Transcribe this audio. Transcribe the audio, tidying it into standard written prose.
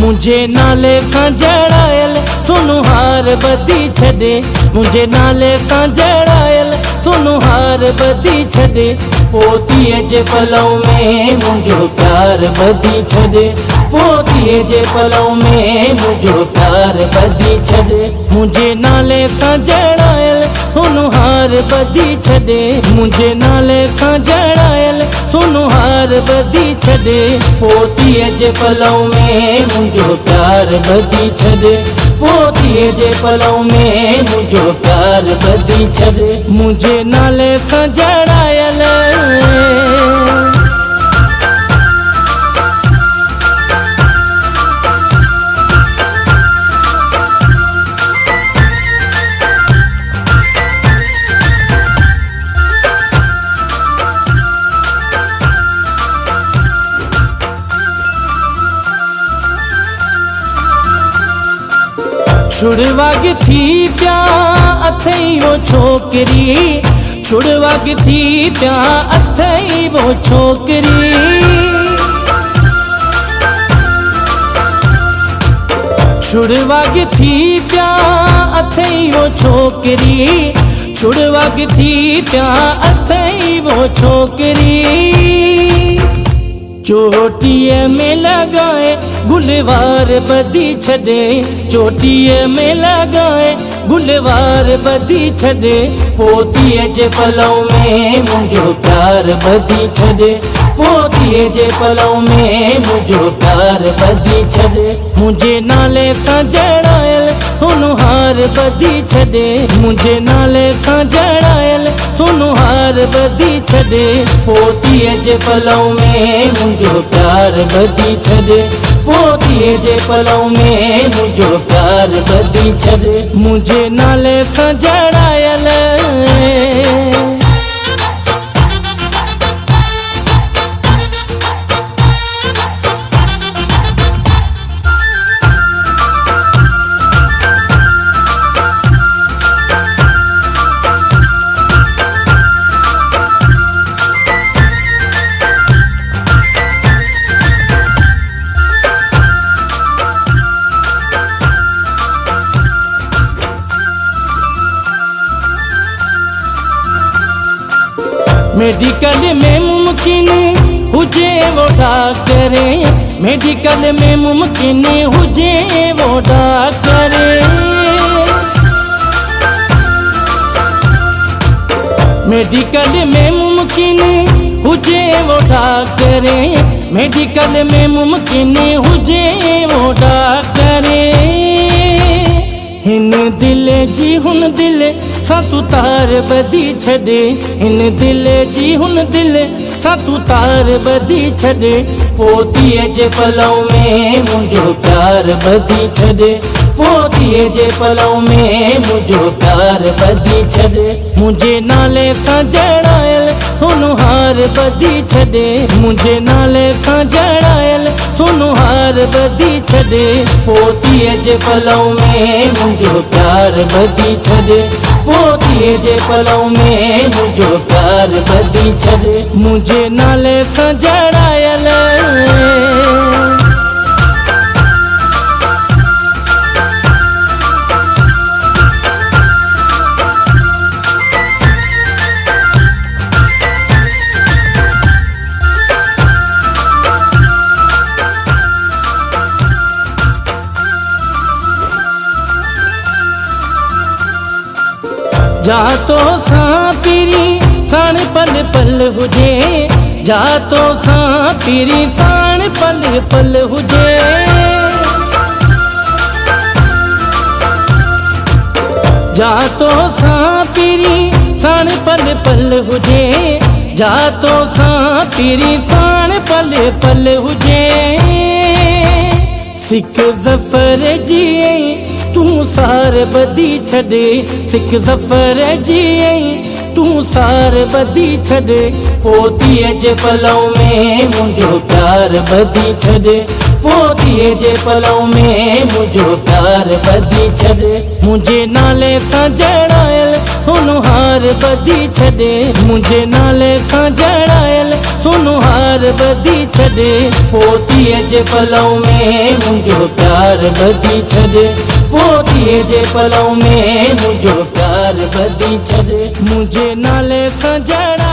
मुझे नाले सां जड़ायल सोनुहार बदी छॾे, मुझे नाले सां जड़ायल सोनुहार बदी छॾे, पोतीअ जे पलव में मुझो प्यार बदी छॾे, पोतीअ जे पलव में मुझो प्यार बदी छॾे, मुझे नाले सां जड़ायल सोनुहार बदी छॾे, मुझे नाले सां जड़ायल सोनुहार बदी छॾे, पोतीअ जे पलव में मुझो प्यार बदी छॾे, पोतीअ जे पलव में मुझो प्यार बदी छॾे, मुझे नाले सां जड़ायल। छुड़वाग थी प्या अथई वो छोकरी, छुड़वाग थी प्या अथई वो छोकरी, छुड़वाग थी प्या अथई वो छोकरी, छुड़वाग थी प्या अथई वो छोकरी, चोटीअ में लगाए गुलवार बदी छॾे, चोटीअ में लगाए गुलवार बदी छॾे, पोतीअ जे पलव में मुझो प्यार बदी छॾे, पोतीअ जे पलव में मुझो प्यार बदी छॾे, मुझे नाले सां जड़ायल सोनुहार बदी छॾे, मुझे नाले सां जड़ायल सोनुहार बदी छॾे, पोतीअ जे पलव में मुझो प्यार बदी छॾे, पोतीअ जे पलव में मुझो प्यार बदी छॾे, मुझे नाले सां जड़ायल। मेडिकल में मुमकिन हुजे वो डॉक्टर, मेडिकल में मुमकिन हुजे वो डॉक्टर, मेडिकल में मुमकिन हुजे वो डॉक्टर, मेडिकल में मुमकिन हुजे वो डॉक्टर, हिन दिल जी हुन दिल सां तू तार बदी छॾे, हिन दिल जी हुन दिल सां तू तार बदी छॾे, पोतीअ जे पलव में मुझो प्यार बदी छॾे, पोतीअ जे पलव में मुझो प्यार बदी छॾे, मुझे नाले सां जड़ायल सोनुहार बदी छॾे, मुझे नाले सां जड़ायल सोनुहार बदी छॾे, पोतीअ जे पलव में मुझो प्यार बदी छॾे, पोतीअ जे पलव में मुझो प्यार बदी छॾे, मुझे नाले सां जड़ायल। जातो सां पीरी साण पल पल हुजे, जातो सां पीरी साण पल पल हुजे, जातो सां पीरी साण पल पल हुजे, जातो सां पीरी साण पल पल हुजे, सिख ज़फ़र जी तू सार बदी छॾे, सिख ज़फ़र जी तू सार बदी छॾे, पोतीअ जे पलव में मुझो प्यार बदी छॾे, पोतीअ जे पलव में मुंहिंजो प्यार ॿधी छॾे मुंहिंजे नाले सां जड़ायल सोनो हार ॿधी छॾे मुंहिंजे नाले सां जड़ायल सोनो हार ॿधी छॾे पोतीअ जे पलव में मुंहिंजो प्यार ॿधी छॾे पोतीअ जे पलव में मुंहिंजो प्यार ॿधी छॾे मुंहिंजे नाले सां जड़ा